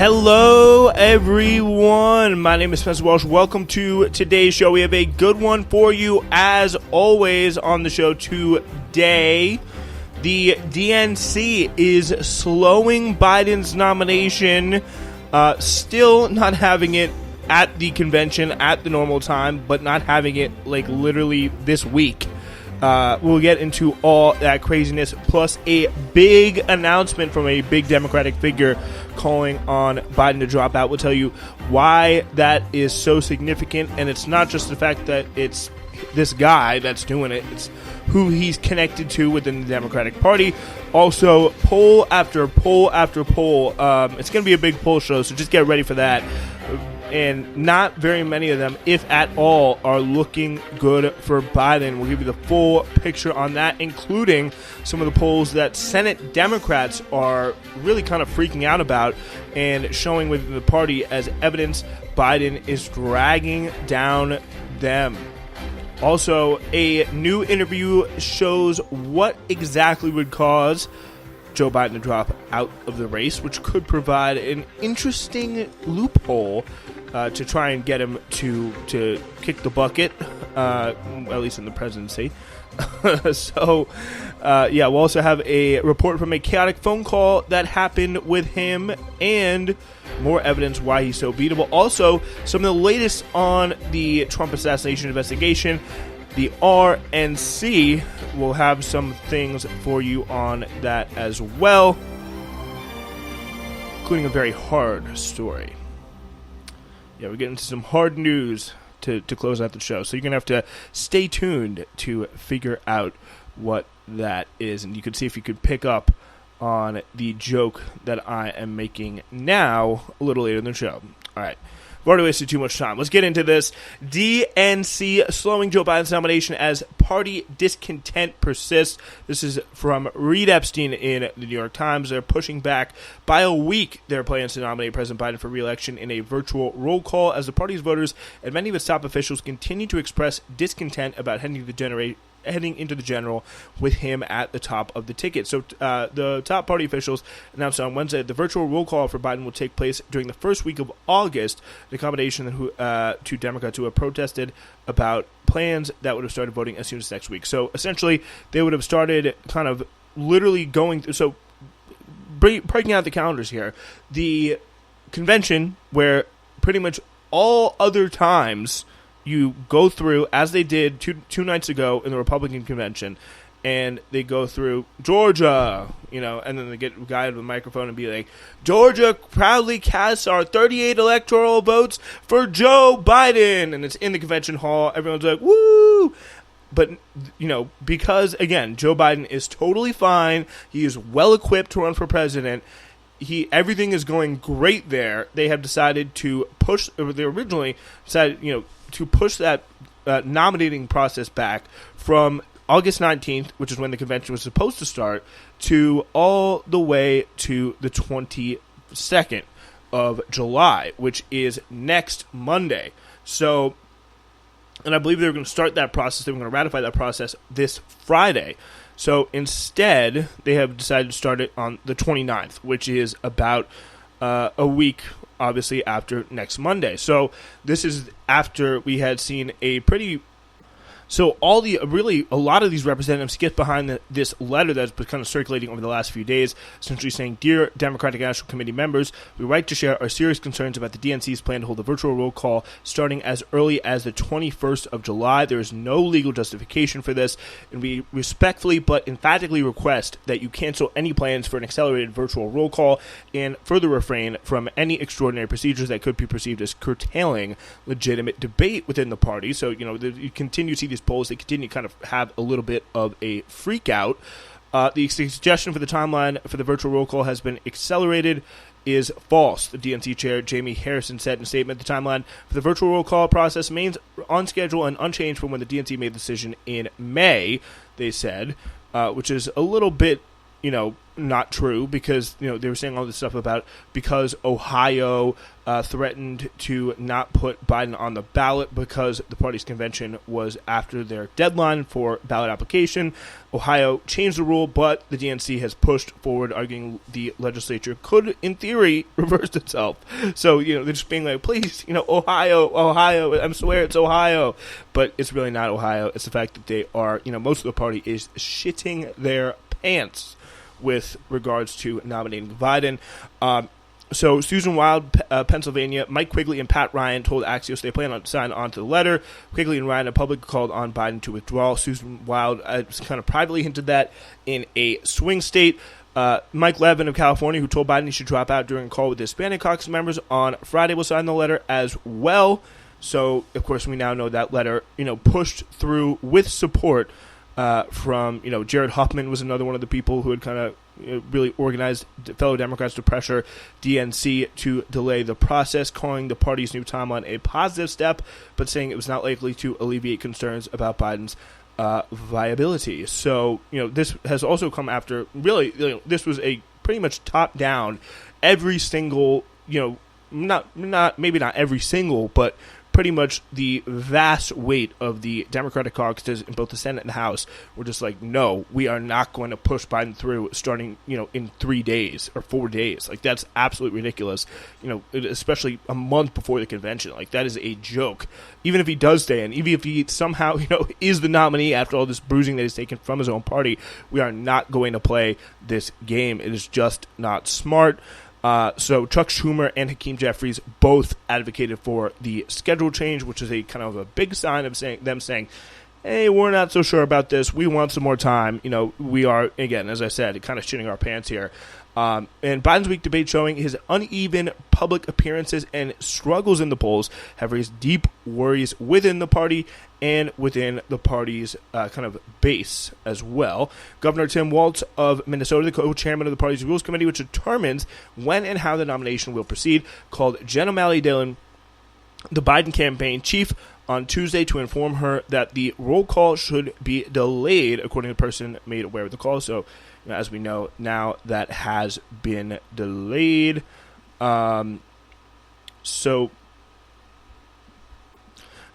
Hello, everyone. My name is Spencer Walsh. Welcome to today's show. We have a good one for you, as always, on the show today. The DNC is slowing Biden's nomination, still not having it at the convention at the normal time, but not having it, like, literally this week. We'll get into all that craziness, plus a big announcement from a big Democratic figure calling on Biden to drop out. We'll tell you why that is so significant, and it's not just the fact that it's this guy that's doing it, it's who he's connected to within the Democratic Party. Also, poll after poll after poll. It's going to be a big poll show, so just get ready for that. And not very many of them, if at all, are looking good for Biden. We'll give you the full picture on that, including some of the polls that Senate Democrats are really kind of freaking out about and showing within the party as evidence Biden is dragging down them. Also, a new interview shows what exactly would cause Joe Biden to drop out of the race, which could provide an interesting loophole to try and get him to kick the bucket, at least in the presidency. So, we'll also have a report from a chaotic phone call that happened with him and more evidence why he's so beatable. Also, some of the latest on the Trump assassination investigation. The RNC will have some things for you on that as well, including a very hard story. Yeah, we're getting into some hard news to close out the show, so you're going to have to stay tuned to figure out what that is. And you can see if you could pick up on the joke that I am making now a little later in the show. All right. We've already wasted too much time. Let's get into this. DNC slowing Joe Biden's nomination as party discontent persists. This is from Reed Epstein in the New York Times. They're pushing back by a week their plans to nominate President Biden for re-election in a virtual roll call as the party's voters and many of its top officials continue to express discontent about heading into the general with him at the top of the ticket. So the top party officials announced on Wednesday that the virtual roll call for Biden will take place during the first week of August, an accommodation to Democrats who have protested about plans that would have started voting as soon as next week. So essentially, they would have started kind of literally going through, so breaking out the calendars here. The convention, where pretty much all other times you go through, as they did two nights ago in the Republican convention, and they go through Georgia, and then they get a guy with a microphone and be like, Georgia proudly casts our 38 electoral votes for Joe Biden, and it's in the convention hall. Everyone's like, woo! But, because, again, Joe Biden is totally fine. He is well-equipped to run for president. Everything is going great there. They have decided to push, or they originally decided, to push that nominating process back from August 19th, which is when the convention was supposed to start, to all the way to the 22nd of July, which is next Monday. So, and I believe they were going to start that process, they were going to ratify that process this Friday. So instead, they have decided to start it on the 29th, which is about a week, obviously, after next Monday. So this is after we had seen a pretty... So a lot of these representatives get behind this letter that's been kind of circulating over the last few days, essentially saying, Dear Democratic National Committee members, we write to share our serious concerns about the DNC's plan to hold a virtual roll call starting as early as the 21st of July. There is no legal justification for this, and we respectfully but emphatically request that you cancel any plans for an accelerated virtual roll call and further refrain from any extraordinary procedures that could be perceived as curtailing legitimate debate within the party. So, you continue to see these polls, they continue to kind of have a little bit of a freak out. The suggestion for the timeline for the virtual roll call has been accelerated is false, the DNC chair Jamie Harrison said in a statement. The timeline for the virtual roll call process remains on schedule and unchanged from when the DNC made the decision in May, they said, which is a little bit not true, because they were saying all this stuff about because Ohio threatened to not put Biden on the ballot because the party's convention was after their deadline for ballot application. Ohio changed the rule, but the DNC has pushed forward, arguing the legislature could, in theory, reverse itself. So, they're just being like, please, Ohio, I swear it's Ohio. But it's really not Ohio. It's the fact that they are, most of the party is shitting their pants with regards to nominating Biden. So Susan Wild, Pennsylvania, Mike Quigley and Pat Ryan told Axios they plan on signing on to the letter. Quigley and Ryan in public called on Biden to withdraw. Susan Wild kind of privately hinted that in a swing state. Mike Levin of California, who told Biden he should drop out during a call with the Hispanic caucus members on Friday, will sign the letter as well. So, of course, we now know that letter, pushed through with support from, Jared Huffman was another one of the people who had kind of really organized fellow Democrats to pressure DNC to delay the process, calling the party's new timeline a positive step, but saying it was not likely to alleviate concerns about Biden's viability. So, this has also come after, really, this was a pretty much top-down, every single, maybe not every single, but pretty much the vast weight of the Democratic caucuses in both the Senate and the House were just like, no, we are not going to push Biden through starting, in 3 days or 4 days. Like, that's absolutely ridiculous, especially a month before the convention. Like, that is a joke. Even if he does stay in, even if he somehow, is the nominee after all this bruising that he's taken from his own party, we are not going to play this game. It is just not smart. So Chuck Schumer and Hakeem Jeffries both advocated for the schedule change, which is a kind of a big sign of them saying, hey, we're not so sure about this. We want some more time. We are, again, as I said, kind of shitting our pants here. And Biden's week debate showing his uneven public appearances and struggles in the polls have raised deep worries within the party and within the party's kind of base as well. Governor Tim Walz of Minnesota, the co-chairman of the party's Rules Committee, which determines when and how the nomination will proceed, called Jen O'Malley Dillon, the Biden campaign chief, on Tuesday to inform her that the roll call should be delayed, according to the person made aware of the call. So, as we know, now that has been delayed. So,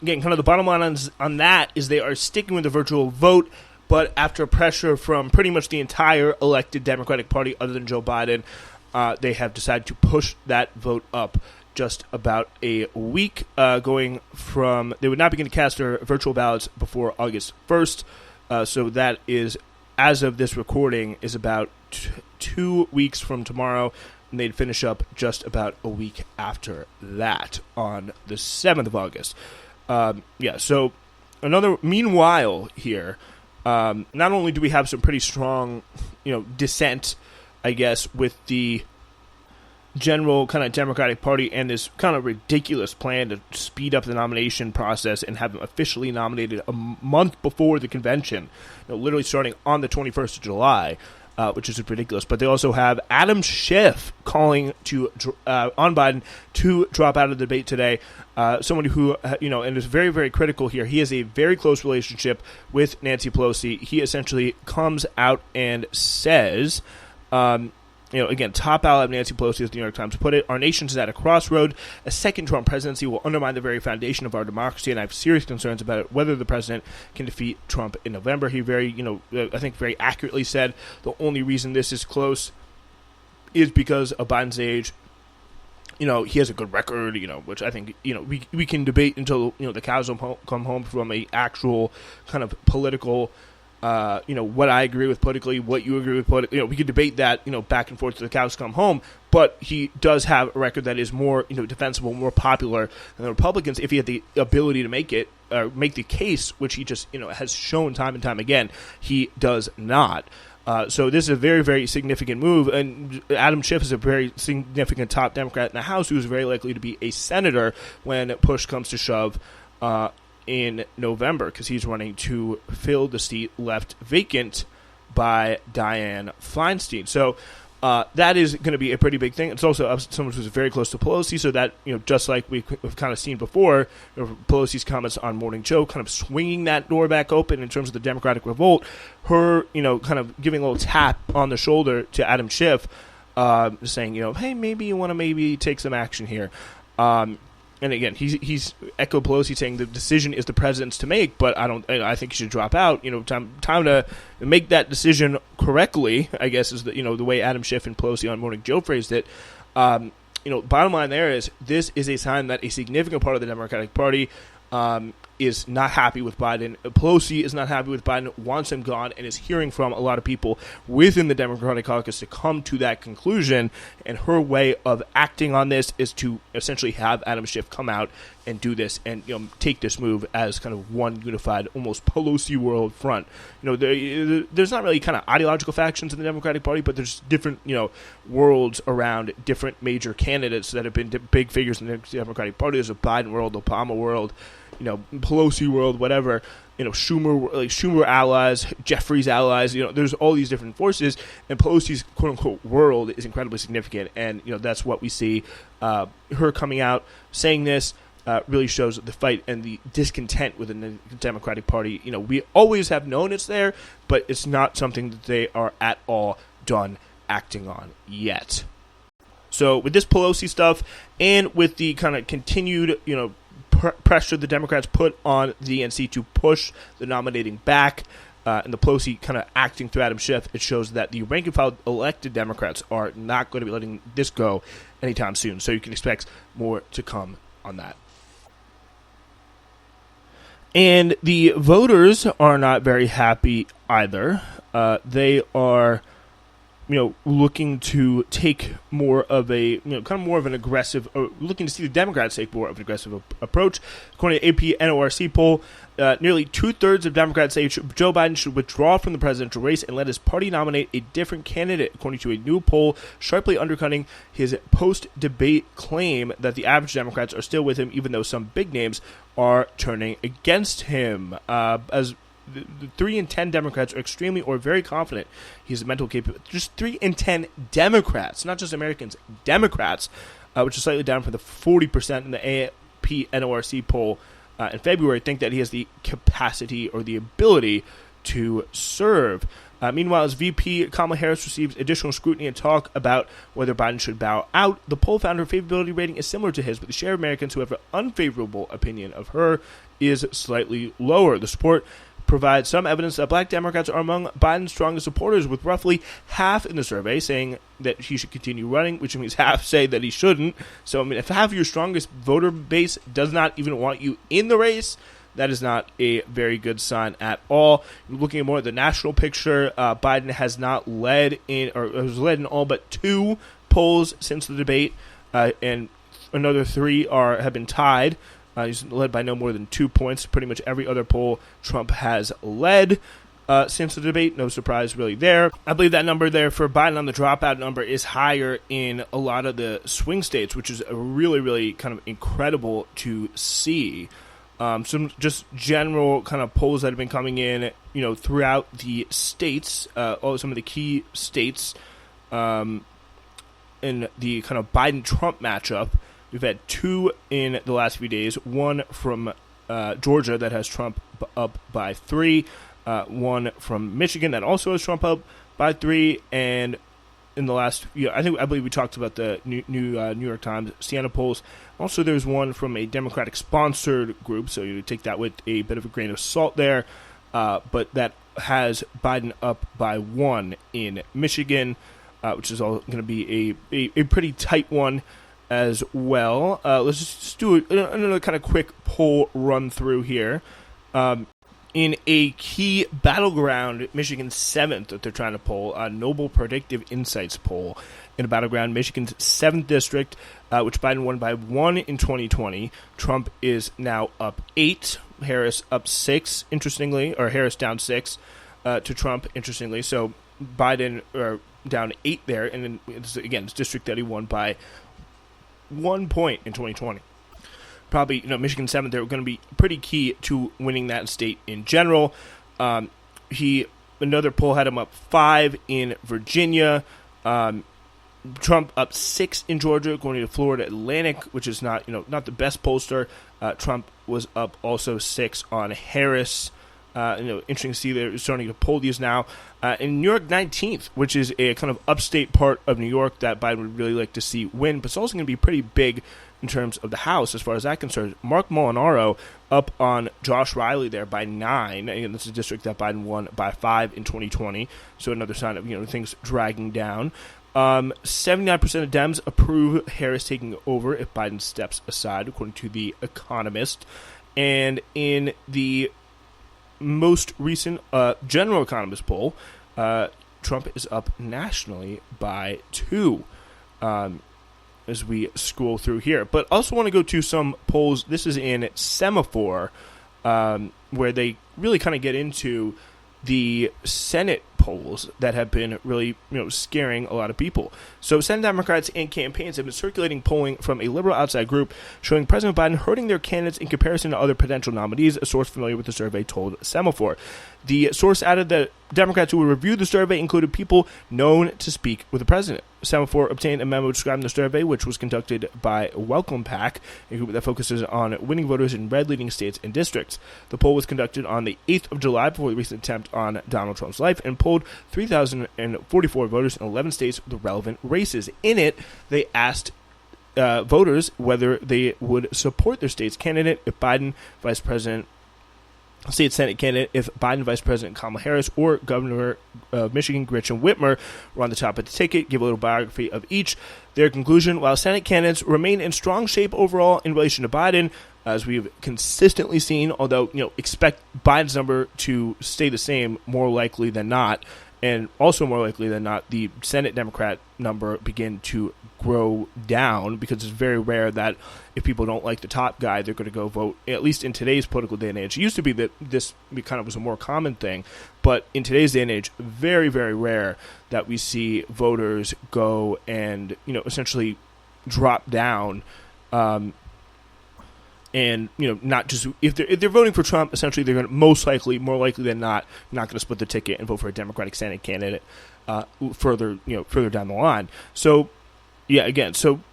again, kind of the bottom line on that is they are sticking with the virtual vote, but after pressure from pretty much the entire elected Democratic Party other than Joe Biden, they have decided to push that vote up just about a week, going from, they would not begin to cast their virtual ballots before August 1st. So that is, as of this recording, is about 2 weeks from tomorrow, and they'd finish up just about a week after that on the 7th of August. So meanwhile here, not only do we have some pretty strong, dissent, I guess, with the general kind of Democratic Party and this kind of ridiculous plan to speed up the nomination process and have them officially nominated a month before the convention, literally starting on the 21st of July, which is ridiculous. But they also have Adam Schiff calling on Biden to drop out of the debate today. Someone who, and is very, very critical here. He has a very close relationship with Nancy Pelosi. He essentially comes out and says, again, top ally of Nancy Pelosi, as the New York Times put it, our nation is at a crossroad. A second Trump presidency will undermine the very foundation of our democracy, and I have serious concerns about whether the president can defeat Trump in November. He I think very accurately said the only reason this is close is because of Biden's age. He has a good record, which I think, we can debate until, the cows come home from a actual kind of political what I agree with politically, what you agree with politically. We could debate that, back and forth till the cows come home. But he does have a record that is more, defensible, more popular than the Republicans if he had the ability to make the case, which he just, has shown time and time again. He does not. So this is a very, very significant move. And Adam Schiff is a very significant top Democrat in the House who is very likely to be a senator when push comes to shove in November, because he's running to fill the seat left vacant by Dianne Feinstein. So That is going to be a pretty big thing. It's also someone who's very close to Pelosi, so that, just like we've kind of seen before, Pelosi's comments on Morning Joe kind of swinging that door back open in terms of the Democratic revolt, her, kind of giving a little tap on the shoulder to Adam Schiff, saying, hey, maybe you want to maybe take some action here. And again, he's echoed Pelosi saying the decision is the president's to make, but I think he should drop out. Time to make that decision correctly, I guess, is the way Adam Schiff and Pelosi on Morning Joe phrased it. Bottom line there is this is a sign that a significant part of the Democratic Party is not happy with Biden. Pelosi is not happy with Biden, wants him gone, and is hearing from a lot of people within the Democratic caucus to come to that conclusion. And her way of acting on this is to essentially have Adam Schiff come out and do this and take this move as kind of one unified, almost Pelosi world front. There's not really kind of ideological factions in the Democratic Party, but there's different worlds around different major candidates that have been big figures in the Democratic Party. There's a Biden world, Obama world, Pelosi world, whatever, Schumer allies, Jeffries allies, there's all these different forces, and Pelosi's quote-unquote world is incredibly significant, and, that's what we see. Her coming out, saying this, really shows the fight and the discontent within the Democratic Party. We always have known it's there, but it's not something that they are at all done acting on yet. So with this Pelosi stuff, and with the kind of continued, pressure the Democrats put on the DNC to push the nominating back, and the Pelosi kind of acting through Adam Schiff, it shows that the rank-and-file elected Democrats are not going to be letting this go anytime soon. So you can expect more to come on that. And the voters are not very happy either. They are looking to take more of a, kind of more of an aggressive, looking to see the Democrats take more of an aggressive approach. According to AP NORC poll, nearly 2/3 of Democrats say Joe Biden should withdraw from the presidential race and let his party nominate a different candidate, according to a new poll sharply undercutting his post-debate claim that the average Democrats are still with him, even though some big names are turning against him. As the 3 in 10 Democrats are extremely or very confident he's mental capable. Just 3 in 10 Democrats, not just Americans, Democrats, which is slightly down from the 40% in the AP NORC poll in February, think that he has the capacity or the ability to serve. Meanwhile, as VP, Kamala Harris receives additional scrutiny and talk about whether Biden should bow out. The poll found her favorability rating is similar to his, but the share of Americans who have an unfavorable opinion of her is slightly lower. The support provides some evidence that black Democrats are among Biden's strongest supporters, with roughly half in the survey saying that he should continue running, which means half say that he shouldn't. So, if half of your strongest voter base does not even want you in the race, that is not a very good sign at all. Looking more at the national picture, Biden has not led in, or has led in all but 2 polls since the debate, and another 3 have been tied. He's led by no more than 2 points. Pretty much every other poll Trump has led since the debate. No surprise really there. I believe that number there for Biden on the dropout number is higher in a lot of the swing states, which is really, really kind of incredible to see. Some just general kind of polls that have been coming in, throughout the states, some of the key states in the kind of Biden-Trump matchup. We've had 2 in the last few days, one from Georgia that has Trump up by 3, one from Michigan that also has Trump up by 3, and in the last, I believe we talked about the New York Times Siena polls. Also, there's one from a Democratic-sponsored group, so you take that with a bit of a grain of salt there, but that has Biden up by 1 in Michigan, which is all going to be a pretty tight one as well. Let's just do another kind of quick poll run through here. In a key battleground, Michigan's 7th that they're trying to poll, a Noble Predictive Insights poll in a battleground, Michigan's 7th district, which Biden won by 1 in 2020. Trump is now up 8, Harris up 6, interestingly, or Harris down 6 to Trump, interestingly. So Biden down 8 there, and then it's district that he won by 1 point in 2020. Probably, Michigan 7th, they're going to be pretty key to winning that state in general. Another poll had him up 5 in Virginia. Trump up 6 in Georgia, going to Florida Atlantic, which is not the best pollster. Trump was up also 6 on Harris. Interesting to see they're starting to poll these now. In New York, 19th, which is a kind of upstate part of New York that Biden would really like to see win, but it's also going to be pretty big in terms of the House as far as that concerns. Mark Molinaro up on Josh Riley there by 9. Again, this is a district that Biden won by 5 in 2020, so another sign of things dragging down. 79% of Dems approve Harris taking over if Biden steps aside, according to The Economist. And in the most recent General Economist poll, Trump is up nationally by 2 as we scroll through here. But also want to go to some polls. This is in Semaphore, where they really kind of get into the Senate polls that have been really, scaring a lot of people. So Senate Democrats and campaigns have been circulating polling from a liberal outside group showing President Biden hurting their candidates in comparison to other potential nominees, a source familiar with the survey told Semaphore. The source added that Democrats who would review the survey included people known to speak with the president. Semaphore obtained a memo describing the survey, which was conducted by Welcome PAC, a group that focuses on winning voters in red-leading states and districts. The poll was conducted on the 8th of July before the recent attempt on Donald Trump's life and polled 3,044 voters in 11 states with relevant races. In it, they asked voters whether they would support their state's candidate if Biden, Vice President, state Senate candidate if Biden, Vice President Kamala Harris, or Governor of Michigan Gretchen Whitmer were on the top of the ticket. Give a little biography of each. Their conclusion: while Senate candidates remain in strong shape overall in relation to Biden, as we've consistently seen, although expect Biden's number to stay the same more likely than not, and also more likely than not, the Senate Democrat number begin to grow down, because it's very rare that if people don't like the top guy, they're going to go vote, at least in today's political day and age. It used to be that this kind of was a more common thing, but in today's day and age, very, very rare that we see voters go and, essentially drop down, and not just if they're voting for Trump, essentially they're going to more likely than not going to split the ticket and vote for a Democratic Senate candidate further down the line. So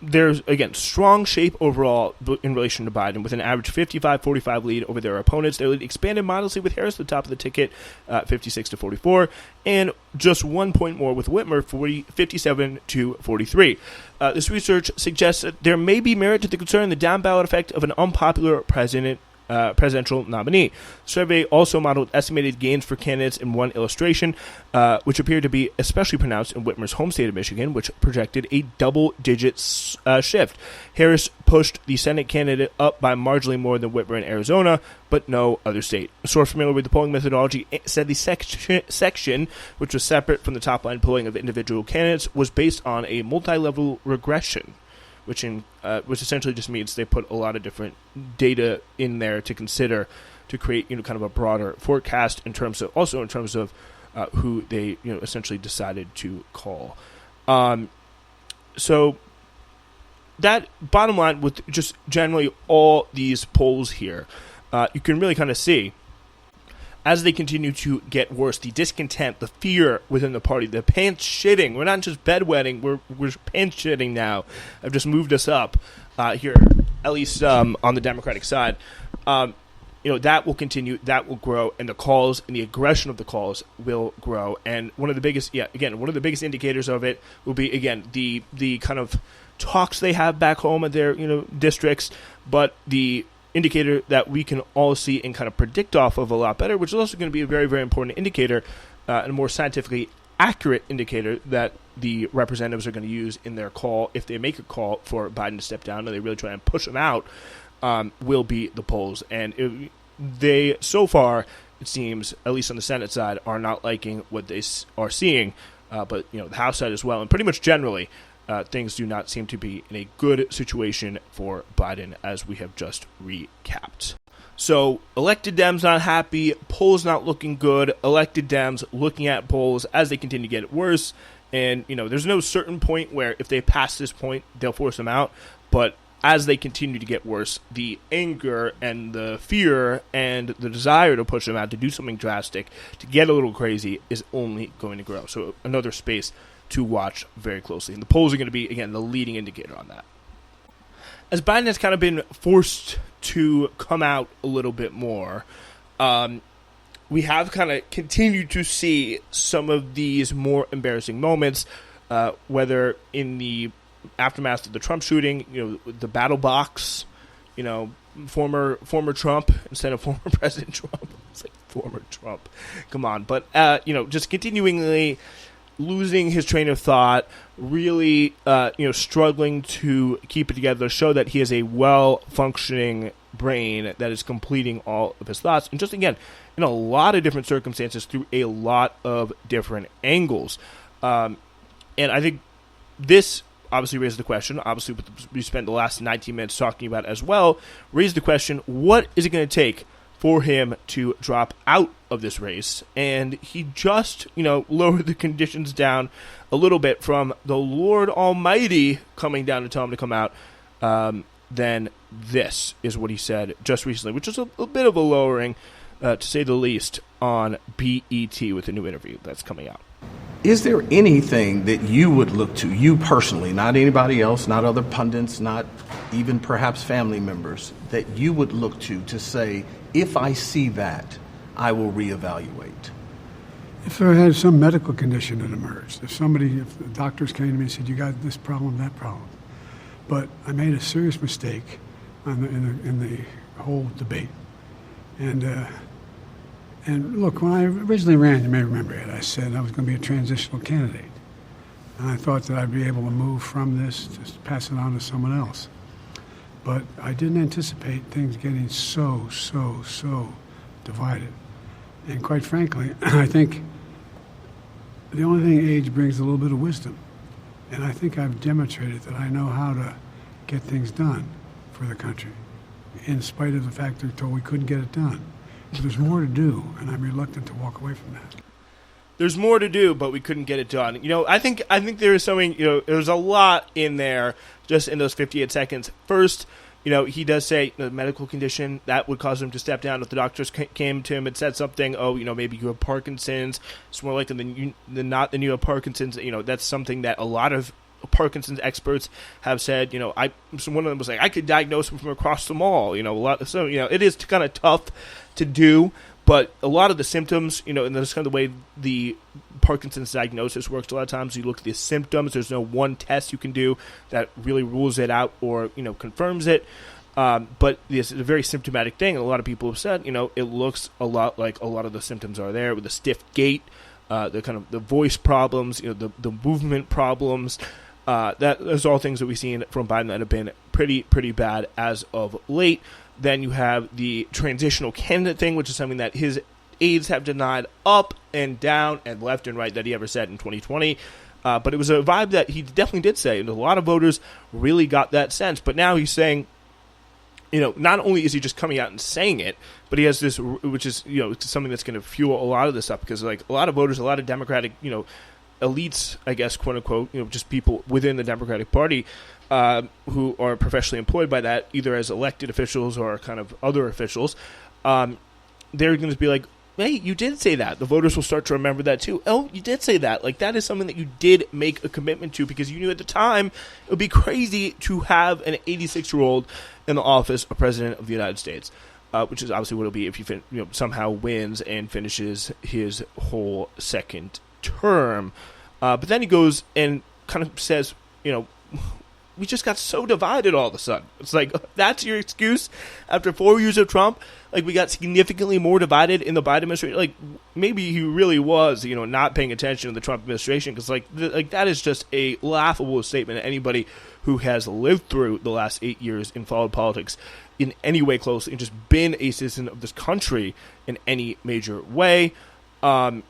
there's strong shape overall in relation to Biden, with an average 55-45 lead over their opponents. Their lead expanded modestly with Harris at the top of the ticket, 56-44, and just 1 point more with Whitmer, 57-43. This research suggests that there may be merit to the concern the down ballot effect of an unpopular presidential nominee. The survey also modeled estimated gains for candidates in one illustration, which appeared to be especially pronounced in Whitmer's home state of Michigan, which projected a double-digit shift. Harris pushed the Senate candidate up by marginally more than Whitmer in Arizona, but no other state. A source familiar with the polling methodology said the section, which was separate from the top-line polling of individual candidates, was based on a multi-level regression, which essentially just means they put a lot of different data in there to consider to create kind of a broader forecast in terms of who they essentially decided to call. So that bottom line with just generally all these polls here, you can really kind of see as they continue to get worse, the discontent, the fear within the party, the pants shitting. We're not just bedwetting, we're pants shitting now. I've just moved us up here, at least on the Democratic side. That will continue, that will grow, and the calls and the aggression of the calls will grow. And one of the biggest indicators of it will be, again, the kind of talks they have back home at their districts, but the indicator that we can all see and kind of predict off of a lot better, which is also going to be a very, very important indicator and a more scientifically accurate indicator that the representatives are going to use in their call, if they make a call for Biden to step down and they really try and push him out, will be the polls. And they, so far, it seems, at least on the Senate side, are not liking what they are seeing, but the House side as well, and pretty much generally, things do not seem to be in a good situation for Biden, as we have just recapped. So, elected Dems not happy, polls not looking good, elected Dems looking at polls as they continue to get worse, and, there's no certain point where if they pass this point, they'll force them out, but as they continue to get worse, the anger and the fear and the desire to push them out, to do something drastic, to get a little crazy, is only going to grow. So, another space to watch very closely. And the polls are going to be, again, the leading indicator on that. As Biden has kind of been forced to come out a little bit more, we have kind of continued to see some of these more embarrassing moments, whether in the aftermath of the Trump shooting, the battle box, former Trump instead of former President Trump. It's like former Trump. Come on. But, just continually losing his train of thought, really, struggling to keep it together, show that he has a well-functioning brain that is completing all of his thoughts. And just, again, in a lot of different circumstances through a lot of different angles. And I think this obviously raised the question, obviously what we spent the last 19 minutes talking about as well, raised the question, what is it going to take for him to drop out of this race? And he just, lowered the conditions down a little bit from the Lord Almighty coming down to tell him to come out. Then this is what he said just recently, which is a bit of a lowering, to say the least, on BET with a new interview that's coming out. Is there anything that you would look to, you personally, not anybody else, not other pundits, not even perhaps family members, that you would look to say, if I see that, I will reevaluate? If there had some medical condition that emerged, if the doctors came to me and said, you got this problem, that problem. But I made a serious mistake in the whole debate. And look, when I originally ran, you may remember it, I said I was going to be a transitional candidate. And I thought that I'd be able to move from this, just pass it on to someone else. But I didn't anticipate things getting so divided. And quite frankly, I think the only thing age brings is a little bit of wisdom. And I think I've demonstrated that I know how to get things done for the country, in spite of the fact they're told we couldn't get it done. But there's more to do, and I'm reluctant to walk away from that. There's more to do, but we couldn't get it done. I think there is something, there's a lot in there just in those 58 seconds. First, he does say the medical condition that would cause him to step down. If the doctors came to him and said something, maybe you have Parkinson's, it's more likely than not that you have Parkinson's. That's something that a lot of Parkinson's experts have said. One of them was like, I could diagnose him from across the mall. It is kind of tough to do, but a lot of the symptoms, and that's kind of the way the Parkinson's diagnosis works. A lot of times you look at the symptoms. There's no one test you can do that really rules it out or, confirms it. But it's a very symptomatic thing. And a lot of people have said, it looks a lot like a lot of the symptoms are there with the stiff gait, the voice problems, the movement problems. Those are all things that we've seen from Biden that have been pretty bad as of late. Then you have the transitional candidate thing, which is something that his aides have denied up and down and left and right that he ever said in 2020. But it was a vibe that he definitely did say, and a lot of voters really got that sense. But now he's saying, not only is he just coming out and saying it, but he has this, which is, something that's going to fuel a lot of this stuff, because like a lot of voters, a lot of Democratic, elites, I guess, quote unquote, just people within the Democratic Party who are professionally employed by that, either as elected officials or kind of other officials, they're going to be like, hey, you did say that. The voters will start to remember that too. Oh, you did say that. Like, that is something that you did make a commitment to, because you knew at the time it would be crazy to have an 86-year-old in the office of President of the United States, which is obviously what it'll be if he somehow wins and finishes his whole second term. But then he goes and kind of says, we just got so divided all of a sudden. It's like, that's your excuse after 4 years of Trump? Like, we got significantly more divided in the Biden administration? Like, maybe he really was, not paying attention to the Trump administration, because, like that is just a laughable statement to anybody who has lived through the last 8 years and followed politics in any way closely and just been a citizen of this country in any major way. And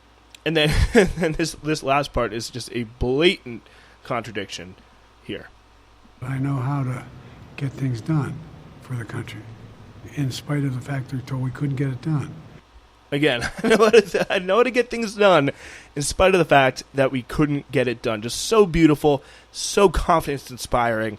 then and this last part is just a blatant contradiction here. I know how to get things done for the country, in spite of the fact they're told we couldn't get it done. Again, I know how to get things done, in spite of the fact that we couldn't get it done. Just so beautiful, so confidence-inspiring.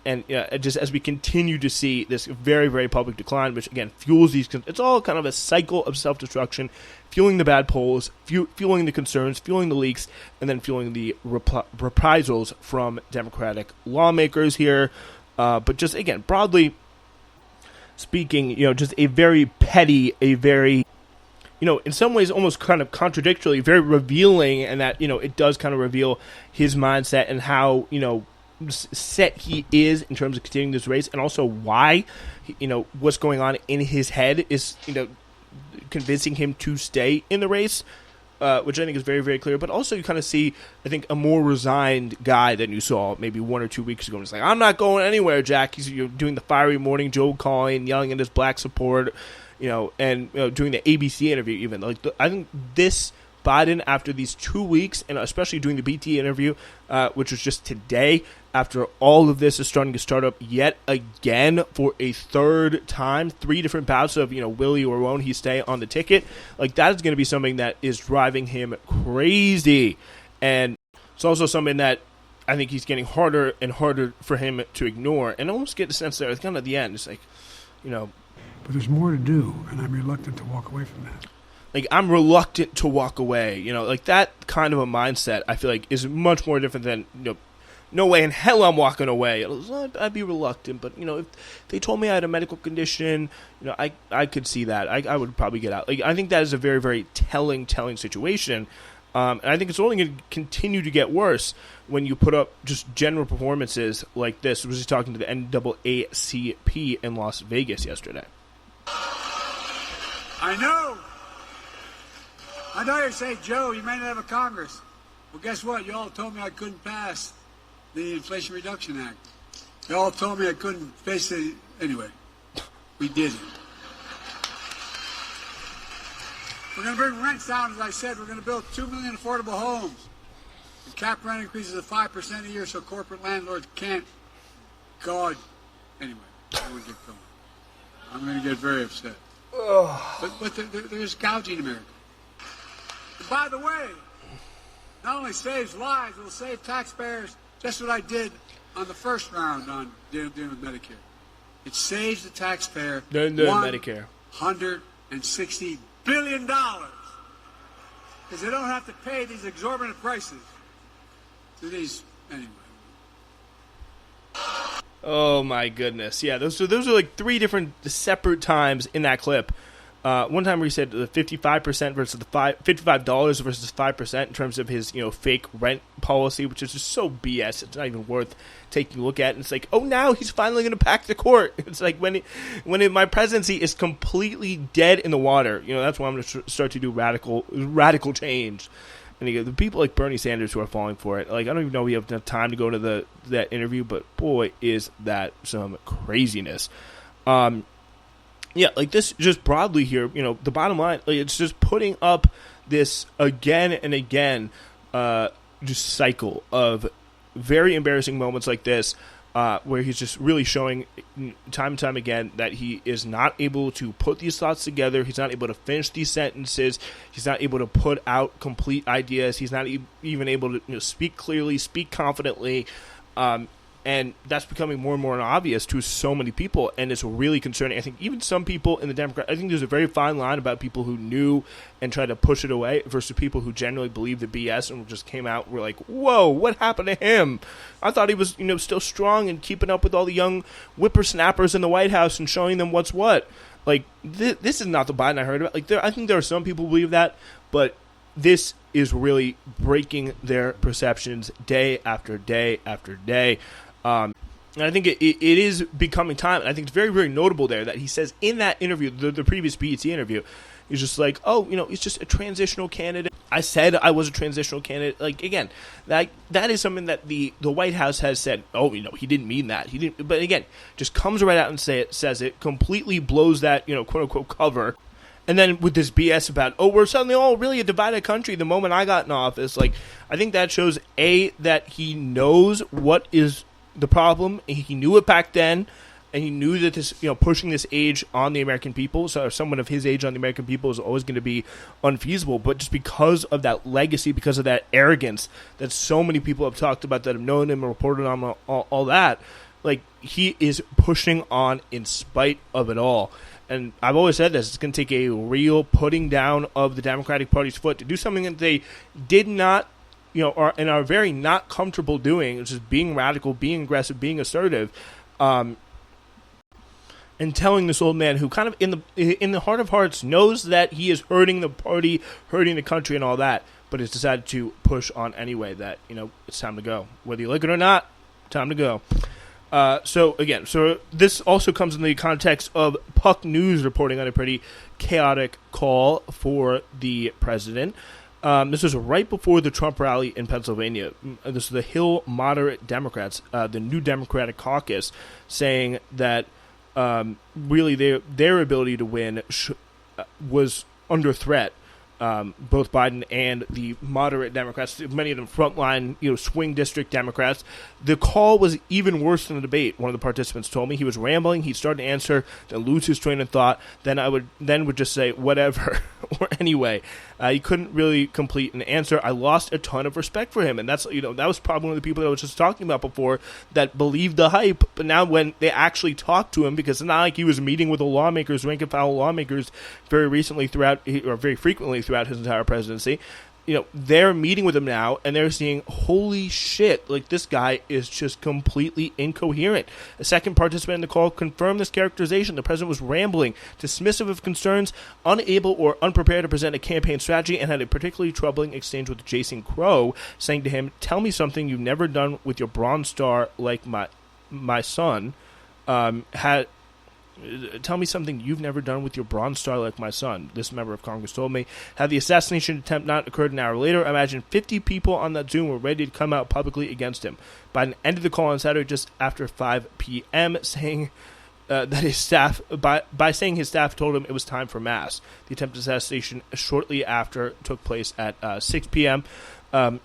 And just as we continue to see this very, very public decline, which again fuels these, it's all kind of a cycle of self-destruction, fueling the bad polls, fueling the concerns, fueling the leaks, and then fueling the reprisals from Democratic lawmakers here. But just again, broadly speaking, just a very petty, a very, in some ways almost kind of contradictory, very revealing, and that, it does kind of reveal his mindset and how, set he is in terms of continuing this race, and also why, what's going on in his head is, convincing him to stay in the race, which I think is very, very clear. But also you kind of see, I think, a more resigned guy than you saw maybe 1 or 2 weeks ago. It's like, I'm not going anywhere, Jack. He's doing the fiery morning Joe calling, yelling at his black support, and doing the ABC interview even. I think this Biden, after these 2 weeks, and especially doing the BT interview, which was just today, after all of this is starting to start up yet again for a third time, 3 different bouts of, will he or won't he stay on the ticket, that is going to be something that is driving him crazy. And it's also something that I think he's getting harder and harder for him to ignore. And I almost get the sense there, kind of at the end, it's like, But there's more to do, and I'm reluctant to walk away from that. I'm reluctant to walk away. That kind of a mindset, I feel like, is much more different than, no way in hell I'm walking away. I'd be reluctant, but, if they told me I had a medical condition, I could see that. I would probably get out. I think that is a very, very telling situation. And I think it's only going to continue to get worse when you put up just general performances like this. I was just talking to the NAACP in Las Vegas yesterday. I know you say, Joe, you may not have a Congress. Well, guess what? You all told me I couldn't pass the Inflation Reduction Act. You all told me I couldn't face it. Anyway, we did it. We're going to bring rents down, as I said. We're going to build 2 million affordable homes. And cap rent increases of 5% a year so corporate landlords can't. God. Anyway, I would get going. I'm going to get very upset. But there's gouging America. And by the way, not only saves lives, it will save taxpayers. Just what I did on the first round on dealing with Medicare. It saves the taxpayer Medicare $160 billion because they don't have to pay these exorbitant prices to these anyway. Oh my goodness! Yeah, those are 3 different separate times in that clip. One time where he said the 55% versus the $55 versus 5% in terms of his fake rent policy, which is just so BS. It's not even worth taking a look at. And it's like, oh, now he's finally going to pack the court. It's like when my presidency is completely dead in the water. That's when I'm going to start to do radical change. And the people like Bernie Sanders who are falling for it. I don't even know if we have enough time to go to that interview, but boy, is that some craziness. Yeah, this just broadly here, the bottom line, it's just putting up this again and again, just cycle of very embarrassing moments like this, where he's just really showing time and time again that he is not able to put these thoughts together. He's not able to finish these sentences. He's not able to put out complete ideas. He's not even able to speak clearly, speak confidently. And that's becoming more and more obvious to so many people, and it's really concerning. I think even some people in the Democrat, I think there's a very fine line about people who knew and tried to push it away versus people who generally believe the BS and just came out and were like, whoa, what happened to him? I thought he was, still strong and keeping up with all the young whippersnappers in the White House and showing them what's what. This is not the Biden I heard about. I think there are some people who believe that, but this is really breaking their perceptions day after day after day. And I think it is becoming time, and I think it's very, very notable there that he says in that interview, the previous BET interview, he's just like, oh, he's just a transitional candidate. I said I was a transitional candidate. Again, that is something that the White House has said, oh, he didn't mean that. He didn't. But again, just comes right out and says it, completely blows that, quote-unquote cover. And then with this BS about, oh, we're suddenly all really a divided country the moment I got in office, I think that shows, A, that he knows what is the problem. He knew it back then, and he knew that this, pushing this age on the American people, so someone of his age on the American people is always going to be unfeasible. But just because of that legacy, because of that arrogance that so many people have talked about, that have known him and reported on all that, Like, he is pushing on in spite of it all. And I've always said this, it's going to take a real putting down of the Democratic Party's foot to do something that they did not, are very not comfortable doing, which is being radical, being aggressive, being assertive, and telling this old man who kind of in the heart of hearts knows that he is hurting the party, hurting the country and all that, but has decided to push on anyway that, it's time to go. Whether you like it or not, time to go. So this also comes in the context of Puck News reporting on a pretty chaotic call for the president. This was right before the Trump rally in Pennsylvania. This is the Hill moderate Democrats, the New Democratic Caucus, saying that really their ability to win was under threat. Both Biden and the moderate Democrats, many of them frontline, swing district Democrats. The call was even worse than the debate. One of the participants told me he was rambling. He'd start to answer, then lose his train of thought. Then would just say whatever or anyway. He couldn't really complete an answer. I lost a ton of respect for him, and that's that was probably one of the people that I was just talking about before that believed the hype. But now when they actually talked to him, because it's not like he was meeting with the lawmakers, rank and file lawmakers, very frequently throughout his entire presidency, they're meeting with him now, and they're seeing, holy shit, like, this guy is just completely incoherent. A second participant in the call confirmed this characterization. The president was rambling, dismissive of concerns, unable or unprepared to present a campaign strategy, and had a particularly troubling exchange with Jason Crow, saying to him, "Tell me something you've never done with your Bronze Star like my son." Tell me something you've never done with your Bronze Star like my son, this member of Congress told me. Had the assassination attempt not occurred an hour later, I imagine 50 people on that Zoom were ready to come out publicly against him. Biden ended the call on Saturday just after 5 p.m., saying that his staff, by saying his staff told him it was time for mass. The attempted assassination shortly after took place at 6 p.m. A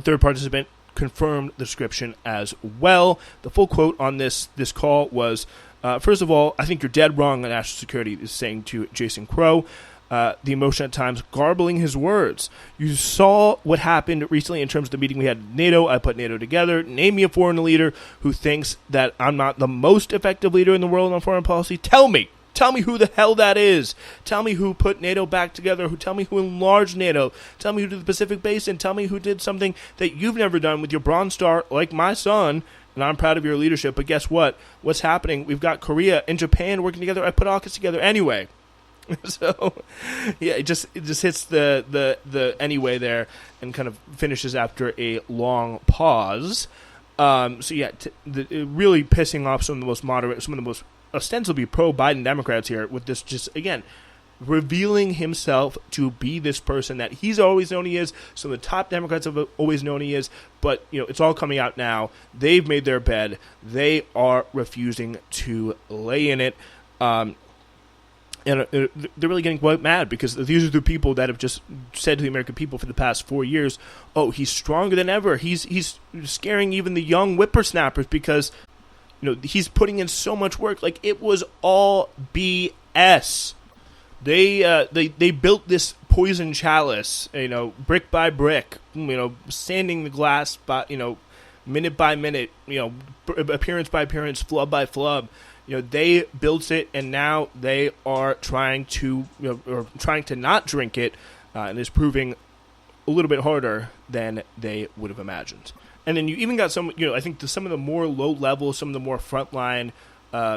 third participant confirmed the description as well. The full quote on this call was, first of all, I think you're dead wrong on national security, is saying to Jason Crow. The emotion at times garbling his words. You saw what happened recently in terms of the meeting we had with NATO. I put NATO together. Name me a foreign leader who thinks that I'm not the most effective leader in the world on foreign policy. Tell me who the hell that is. Tell me who put NATO back together. Tell me who enlarged NATO. Tell me who did the Pacific Basin. Tell me who did something that you've never done with your Bronze Star like my son. And I'm proud of your leadership. But guess what? What's happening? We've got Korea and Japan working together. I put AUKUS together anyway. So, yeah, it just hits the anyway there and kind of finishes after a long pause. Really pissing off some of the most moderate, some of the most ostensibly pro-Biden Democrats here with this, just, again, revealing himself to be this person that he's always known he is. Some of the top Democrats have always known he is, but it's all coming out now. They've made their bed. They are refusing to lay in it. And they're really getting quite mad because these are the people that have just said to the American people for the past 4 years, oh, he's stronger than ever. He's scaring even the young whippersnappers because he's putting in so much work. Like, it was all BS. They built this poison chalice, brick by brick, sanding the glass by, minute by minute, appearance by appearance, flub by flub. They built it, and now they are trying to not drink it, and it's proving a little bit harder than they would have imagined. And then you even got some, I think some of the more low level, some of the more frontline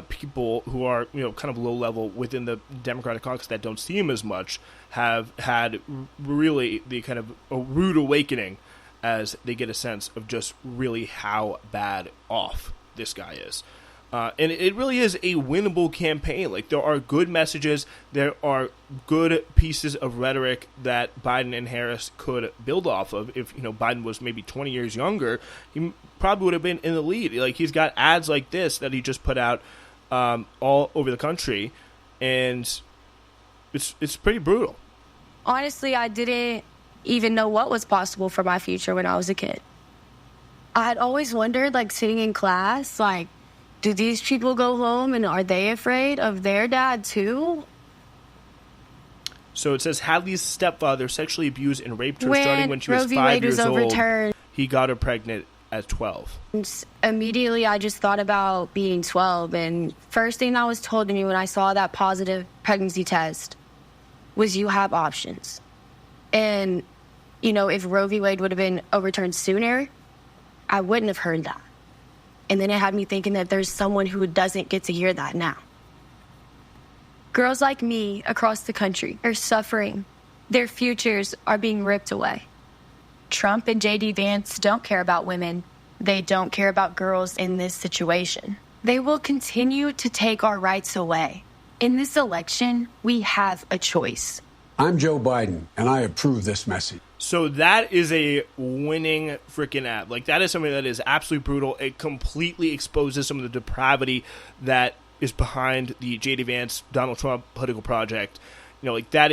people who are, kind of low level within the Democratic caucus that don't see him as much have had really the kind of a rude awakening as they get a sense of just really how bad off this guy is. And it really is a winnable campaign. Like, there are good messages, there are good pieces of rhetoric that Biden and Harris could build off of. If, Biden was maybe 20 years younger, he probably would have been in the lead. Like, he's got ads like this that he just put out all over the country, and it's pretty brutal. Honestly, I didn't even know what was possible for my future when I was a kid. I had always wondered, like, sitting in class, like, do these people go home and are they afraid of their dad too? So it says Hadley's stepfather sexually abused and raped her starting when she was 5 years old. Overturned. He got her pregnant at 12. Immediately, I just thought about being 12. And first thing that was told to me when I saw that positive pregnancy test was you have options. And, you know, if Roe v. Wade would have been overturned sooner, I wouldn't have heard that. And then it had me thinking that there's someone who doesn't get to hear that now. Girls like me across the country are suffering. Their futures are being ripped away. Trump and J.D. Vance don't care about women. They don't care about girls in this situation. They will continue to take our rights away. In this election, we have a choice. I'm Joe Biden, and I approve this message. So that is a winning freaking ad. Like, that is something that is absolutely brutal. It completely exposes some of the depravity that is behind the J.D. Vance, Donald Trump political project. You know, like, that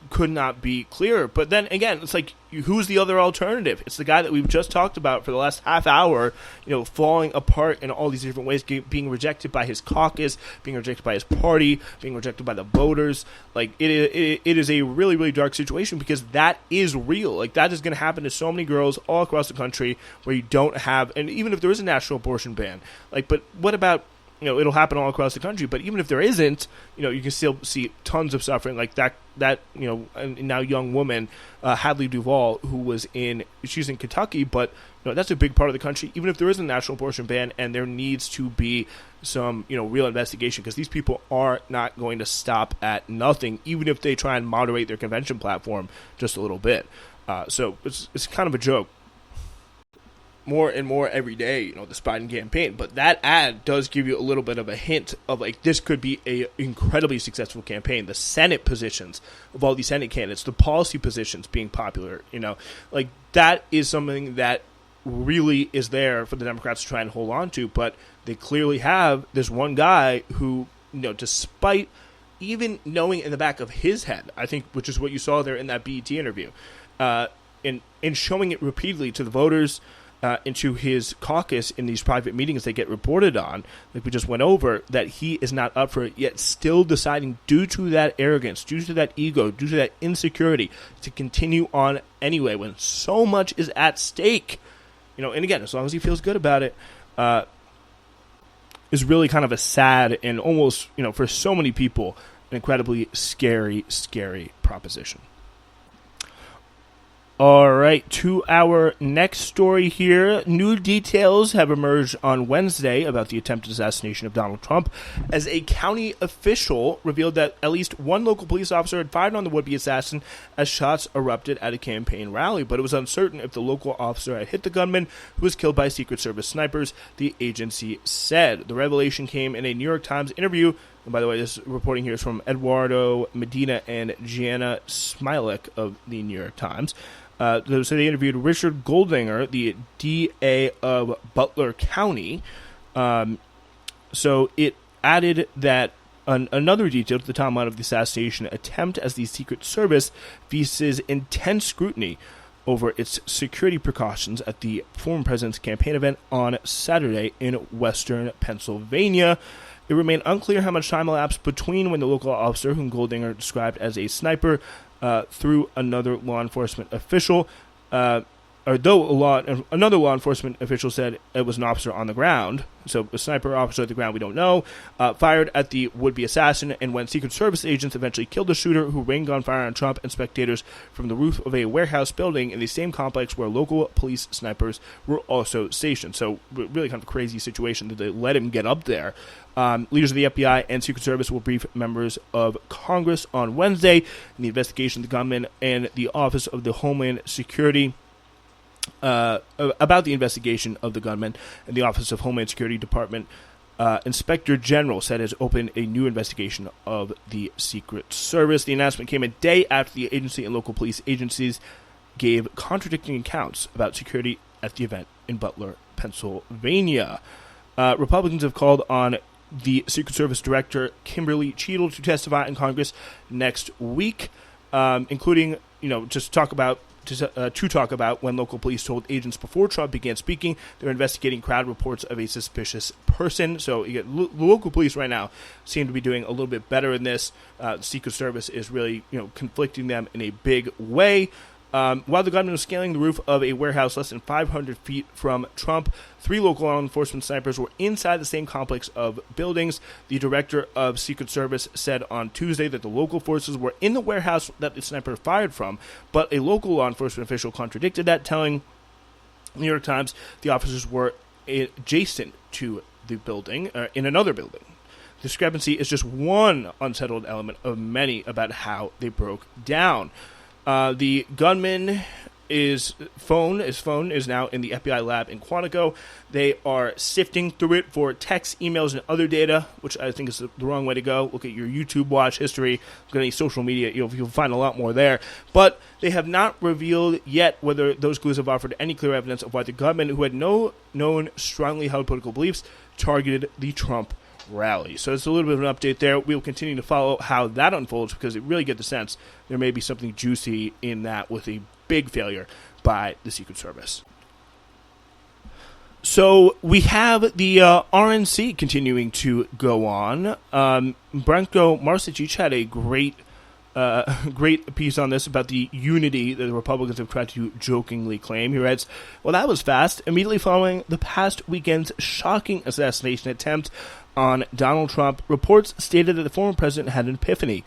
could not be clearer. But then again, it's like, who's the other alternative? It's the guy that we've just talked about for the last half hour, you know, falling apart in all these different ways, being rejected by his caucus, being rejected by his party, being rejected by the voters. Like, it is a really, really dark situation, because that is real. Like, that is going to happen to so many girls all across the country where you don't have, and even if there is a national abortion ban, like, but what about, you know, it'll happen all across the country. But even if there isn't, you know, you can still see tons of suffering, like that you know, now young woman, Hadley Duvall, who was she's in Kentucky, but, you know, that's a big part of the country. Even if there is a national abortion ban, and there needs to be some, you know, real investigation, because these people are not going to stop at nothing, even if they try and moderate their convention platform just a little bit. So it's kind of a joke. More and more every day, you know, this Biden campaign. But that ad does give you a little bit of a hint of, like, this could be a incredibly successful campaign. The Senate positions of all these Senate candidates, the policy positions being popular, you know, like, that is something that really is there for the Democrats to try and hold on to. But they clearly have this one guy who, you know, despite even knowing in the back of his head, I think, which is what you saw there in that BET interview, in showing it repeatedly to the voters, into his caucus in these private meetings that get reported on, like we just went over, that he is not up for it, yet still deciding, due to that arrogance, due to that ego, due to that insecurity, to continue on anyway when so much is at stake. You know, and again, as long as he feels good about it, is really kind of a sad and almost, you know, for so many people, an incredibly scary, scary proposition. All right, to our next story here. New details have emerged on Wednesday about the attempted assassination of Donald Trump, as a county official revealed that at least one local police officer had fired on the would-be assassin as shots erupted at a campaign rally, but it was uncertain if the local officer had hit the gunman, who was killed by Secret Service snipers, the agency said. The revelation came in a New York Times interview. And by the way, this reporting here is from Eduardo Medina and Gianna Smilek of the New York Times. So they interviewed Richard Goldinger, the DA of Butler County. So it added that another detail to the timeline of the assassination attempt, as the Secret Service faces intense scrutiny over its security precautions at the former president's campaign event on Saturday in western Pennsylvania. It remained unclear how much time elapsed between when the local officer, whom Goldinger described as a sniper, through another law enforcement official, another law enforcement official said it was an officer on the ground. So a sniper officer at the ground, we don't know, fired at the would-be assassin, and when Secret Service agents eventually killed the shooter, who rained gunfire on Trump and spectators from the roof of a warehouse building in the same complex where local police snipers were also stationed. So really kind of a crazy situation that they let him get up there. Leaders of the FBI and Secret Service will brief members of Congress on Wednesday in the investigation of the gunman and the Office of the Homeland Security about the investigation of the gunman, and the Office of Homeland Security Department Inspector General said has opened a new investigation of the Secret Service. The announcement came a day after the agency and local police agencies gave contradicting accounts about security at the event in Butler, Pennsylvania. Republicans have called on the Secret Service Director Kimberly Cheadle to testify in Congress next week, including, to talk about when local police told agents before Trump began speaking they're investigating crowd reports of a suspicious person. So you get the local police right now seem to be doing a little bit better in this. The Secret Service is really, conflicting them in a big way. While the gunman was scaling the roof of a warehouse less than 500 feet from Trump, 3 local law enforcement snipers were inside the same complex of buildings. The director of Secret Service said on Tuesday that the local forces were in the warehouse that the sniper fired from, but a local law enforcement official contradicted that, telling the New York Times the officers were adjacent to the building, in another building. The discrepancy is just one unsettled element of many about how they broke down. The gunman his phone is now in the FBI lab in Quantico. They are sifting through it for texts, emails, and other data, which I think is the wrong way to go. Look at your YouTube watch history, look at any social media, you'll find a lot more there. But they have not revealed yet whether those clues have offered any clear evidence of why the gunman, who had no known strongly held political beliefs, targeted the Trump rally. So it's a little bit of an update there. We will continue to follow how that unfolds, because you really get the sense there may be something juicy in that, with a big failure by the Secret Service. So we have the RNC continuing to go on. Branko Marsic had a great piece on this about the unity that the Republicans have tried to jokingly claim. He writes, "Well, that was fast. Immediately following the past weekend's shocking assassination attempt on Donald Trump, reports stated that the former president had an epiphany.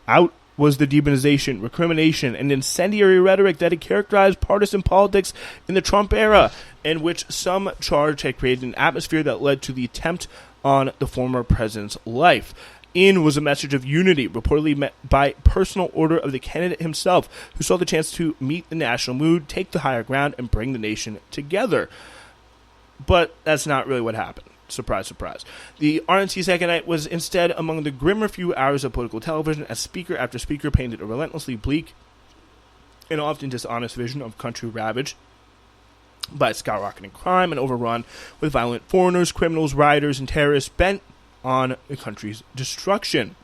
Out was the demonization, recrimination, and incendiary rhetoric that had characterized partisan politics in the Trump era, in which some charge had created an atmosphere that led to the attempt on the former president's life. In was a message of unity, reportedly met by personal order of the candidate himself, who saw the chance to meet the national mood, take the higher ground, and bring the nation together." But that's not really what happened. Surprise, surprise. The RNC second night was instead among the grimmer few hours of political television, as speaker after speaker painted a relentlessly bleak and often dishonest vision of a country ravaged by skyrocketing crime and overrun with violent foreigners, criminals, rioters, and terrorists bent on the country's destruction.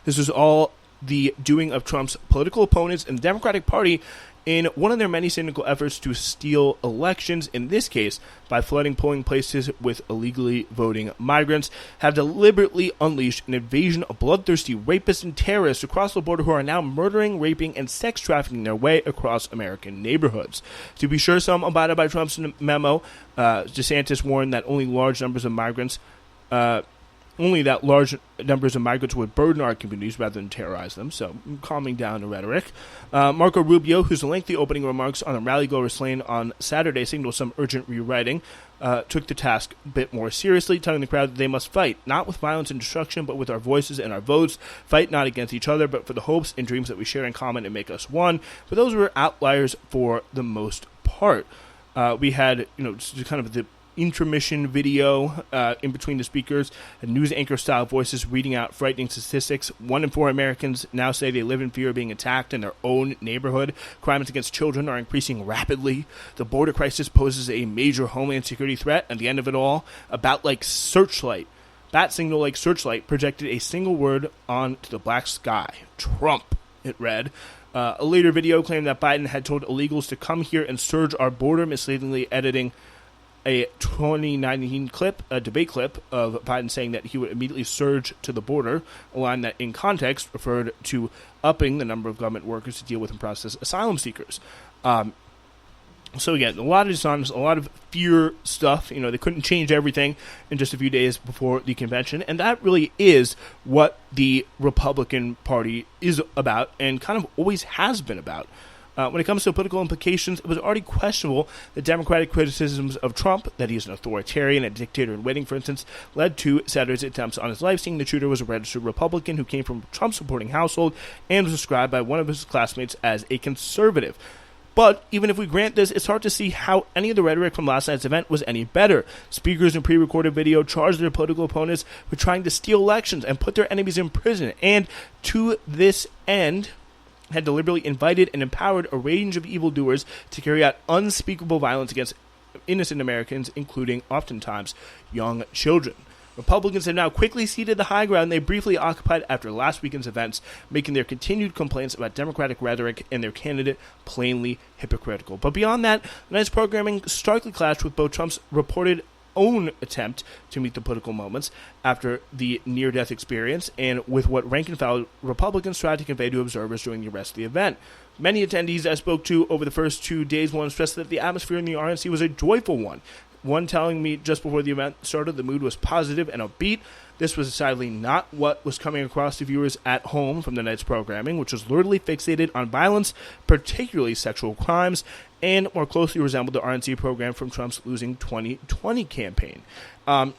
This was all the doing of Trump's political opponents in the Democratic Party in one of their many cynical efforts to steal elections, in this case by flooding polling places with illegally voting migrants, have deliberately unleashed an invasion of bloodthirsty rapists and terrorists across the border who are now murdering, raping, and sex trafficking their way across American neighborhoods. To be sure, some abided by Trump's memo. DeSantis warned that only large numbers of migrants would burden our communities rather than terrorize them, so calming down the rhetoric. Marco Rubio, whose lengthy opening remarks on a rally-goer slain on Saturday signaled some urgent rewriting, took the task a bit more seriously, telling the crowd that they must fight, not with violence and destruction, but with our voices and our votes, fight not against each other, but for the hopes and dreams that we share in common and make us one. But those were outliers for the most part. We had, kind of the intermission video in between the speakers, and news anchor style voices reading out frightening statistics. 1 in 4 Americans now say they live in fear of being attacked in their own neighborhood. Crimes against children are increasing rapidly. The border crisis poses a major homeland security threat. At the end of it all, a bat-like searchlight, bat signal like searchlight, projected a single word onto the black sky: Trump, it read. A later video claimed that Biden had told illegals to come here and surge our border, misleadingly editing a 2019 clip, a debate clip of Biden saying that he would immediately surge to the border, a line that in context referred to upping the number of government workers to deal with and process asylum seekers. So again, a lot of dishonest, a lot of fear stuff. They couldn't change everything in just a few days before the convention, and that really is what the Republican Party is about and kind of always has been about. When it comes to political implications, it was already questionable that Democratic criticisms of Trump, that he is an authoritarian, a dictator in waiting, for instance, led to Saturday's attempts on his life, seeing the shooter was a registered Republican who came from a Trump-supporting household and was described by one of his classmates as a conservative. But even if we grant this, it's hard to see how any of the rhetoric from last night's event was any better. Speakers in pre-recorded video charged their political opponents with trying to steal elections and put their enemies in prison, and to this end had deliberately invited and empowered a range of evildoers to carry out unspeakable violence against innocent Americans, including, oftentimes, young children. Republicans have now quickly ceded the high ground they briefly occupied after last weekend's events, making their continued complaints about Democratic rhetoric and their candidate plainly hypocritical. But beyond that, the night's programming starkly clashed with both Trump's reported own attempt to meet the political moments after the near-death experience and with what rank-and-file Republicans tried to convey to observers during the rest of the event. Many attendees I spoke to over the first 2 days want to stress that the atmosphere in the RNC was a joyful one. One telling me just before the event started the mood was positive and upbeat. This was decidedly not what was coming across to viewers at home from the night's programming, which was luridly fixated on violence, particularly sexual crimes, and more closely resembled the RNC program from Trump's losing 2020 campaign. And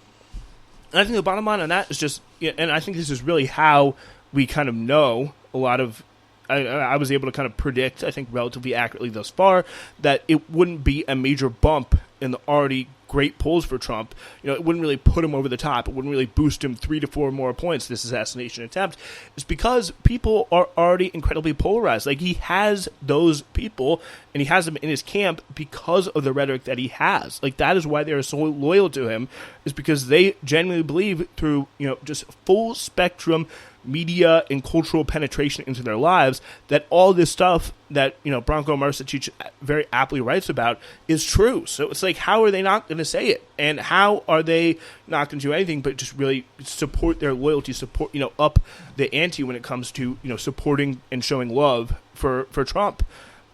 I think the bottom line on that is just, and I think this is really how we kind of know a lot of, I was able to kind of predict, I think relatively accurately thus far, that it wouldn't be a major bump in the already great polls for Trump. It wouldn't really put him over the top. It wouldn't really boost him 3 to 4 more points, this assassination attempt. It's because people are already incredibly polarized. Like, he has those people, and he has them in his camp because of the rhetoric that he has. Like, that is why they are so loyal to him, is because they genuinely believe through, just full spectrum media and cultural penetration into their lives that all this stuff that Branko Marcetic very aptly writes about is true. So it's like, how are they not going to say it, and how are they not going to do anything but just really support their loyalty, support up the ante when it comes to supporting and showing love for Trump.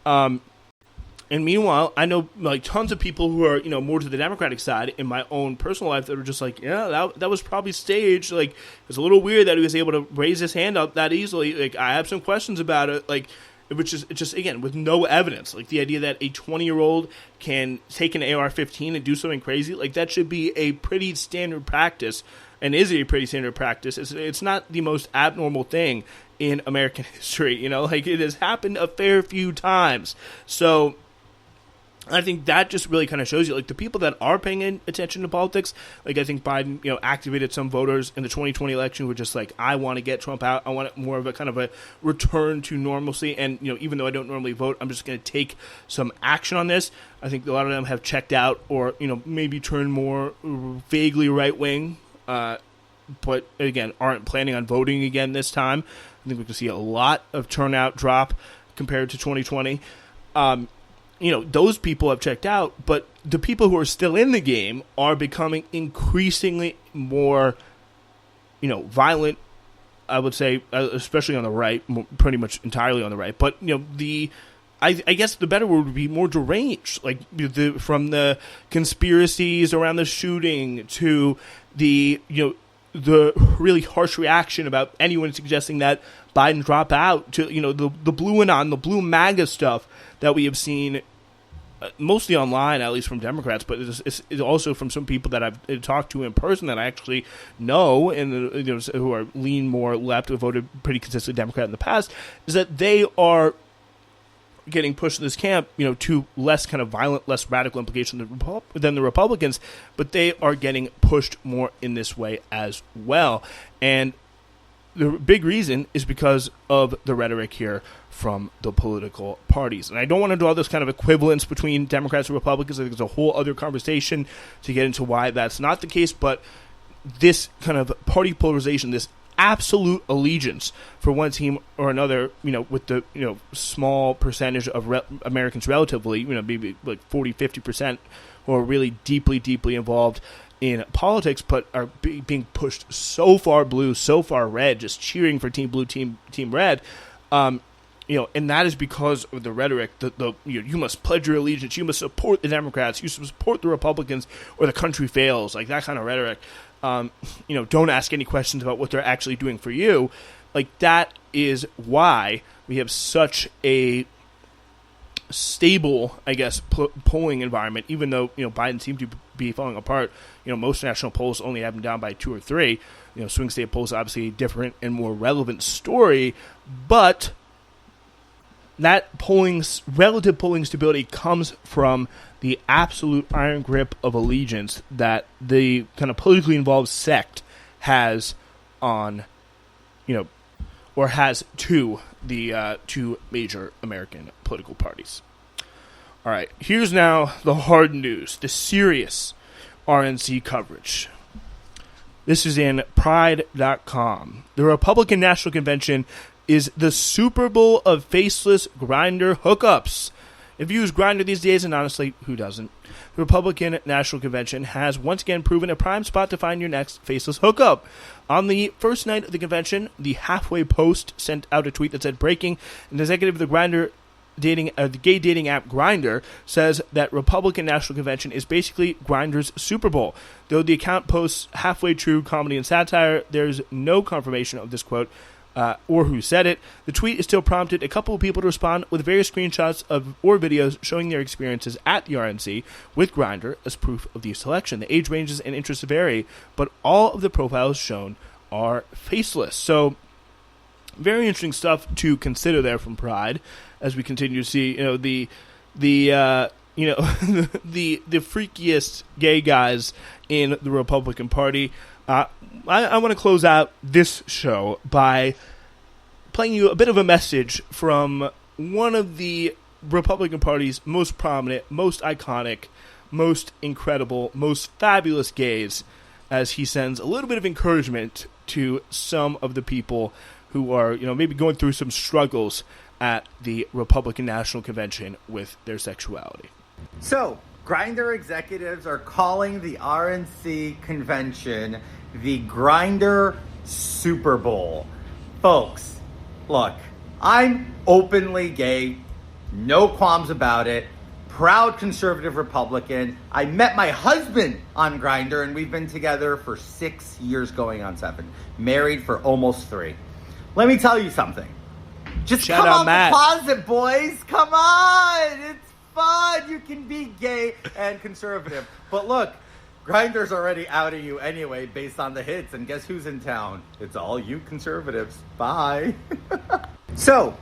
And meanwhile, I know tons of people who are more to the Democratic side in my own personal life that are just like, yeah, that was probably staged. Like, it's a little weird that he was able to raise his hand up that easily. Like, I have some questions about it. Like, which is just again with no evidence. Like, the idea that a 20-year-old can take an AR-15 and do something crazy, like that should be a pretty standard practice, and is a pretty standard practice. It's not the most abnormal thing in American history. Like, it has happened a fair few times. So I think that just really kind of shows you, like, the people that are paying attention to politics, like, I think Biden, activated some voters in the 2020 election who were just like, I want to get Trump out. I want more of a kind of a return to normalcy. And, even though I don't normally vote, I'm just going to take some action on this. I think a lot of them have checked out or, maybe turned more vaguely right-wing, but, again, aren't planning on voting again this time. I think we can see a lot of turnout drop compared to 2020. Those people have checked out, but the people who are still in the game are becoming increasingly more, violent, I would say, especially on the right, pretty much entirely on the right. But, I guess the better word would be more deranged, like from the conspiracies around the shooting to the really harsh reaction about anyone suggesting that Biden drop out to, the blue anon, the blue MAGA stuff that we have seen mostly online, at least from Democrats, but it's also from some people that I've talked to in person that I actually know and who are lean more left, who voted pretty consistently Democrat in the past, is that they are getting pushed in this camp, to less kind of violent, less radical implication than the Republicans, but they are getting pushed more in this way as well. And the big reason is because of the rhetoric here from the political parties. And I don't want to draw this kind of equivalence between Democrats and Republicans. I think there's a whole other conversation to get into why that's not the case, but this kind of party polarization, this absolute allegiance for one team or another, with the, small percentage of Americans relatively, maybe like 40, 50% who are really deeply, deeply involved in politics, but are being pushed so far blue, so far red, just cheering for Team Blue, Team Red, and that is because of the rhetoric. You must pledge your allegiance, you must support the Democrats, you support the Republicans, or the country fails, like that kind of rhetoric. Don't ask any questions about what they're actually doing for you. Like, that is why we have such a stable, I guess, polling environment, even though, Biden seemed to be falling apart. Most national polls only have him down by 2 or 3. Swing state polls obviously a different and more relevant story, but that relative polling stability comes from the absolute iron grip of allegiance that the kind of politically involved sect has on, or has to the 2 major American political parties. All right, here's now the hard news, the serious RNC coverage. This is in Pride.com. The Republican National Convention is the Super Bowl of faceless grinder hookups. If you use Grindr these days, and honestly, who doesn't? The Republican National Convention has once again proven a prime spot to find your next faceless hookup. On the first night of the convention, the Halfway Post sent out a tweet that said, "Breaking, an executive of the the gay dating app Grindr says that Republican National Convention is basically Grindr's Super Bowl. Though the account posts halfway true comedy and satire, there's no confirmation of this quote or who said it. The tweet has still prompted a couple of people to respond with various screenshots or videos showing their experiences at the RNC with Grindr as proof of the selection. The age ranges and interests vary, but all of the profiles shown are faceless." So, very interesting stuff to consider there from Pride, as we continue to see, the freakiest gay guys in the Republican Party. I want to close out this show by playing you a bit of a message from one of the Republican Party's most prominent, most iconic, most incredible, most fabulous gays, as he sends a little bit of encouragement to some of the people who are, maybe going through some struggles at the Republican National Convention with their sexuality. So, Grindr executives are calling the RNC convention the Grindr Super Bowl. Folks, look, I'm openly gay, no qualms about it, proud conservative Republican. I met my husband on Grindr, and we've been together for 6 years, going on 7. Married for almost 3. Let me tell you something. Just Shout come out out Matt. the closet, boys. Come on. It's fun. You can be gay and conservative. But look, Grindr's already outing you anyway based on the hits. And guess who's in town? It's all you conservatives. Bye. So,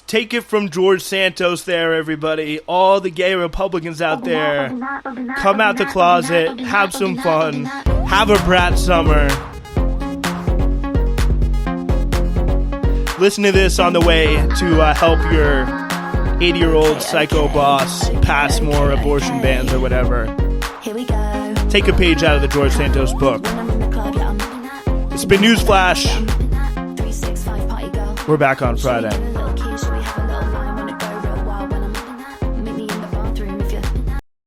take it from George Santos there, everybody. All the gay Republicans out there, come out the closet, have some fun, have a brat summer. Listen to this on the way to help your 80-year-old psycho boss pass more abortion bans or whatever. Take a page out of the George Santos book. It's been Newsflash. We're back on Friday.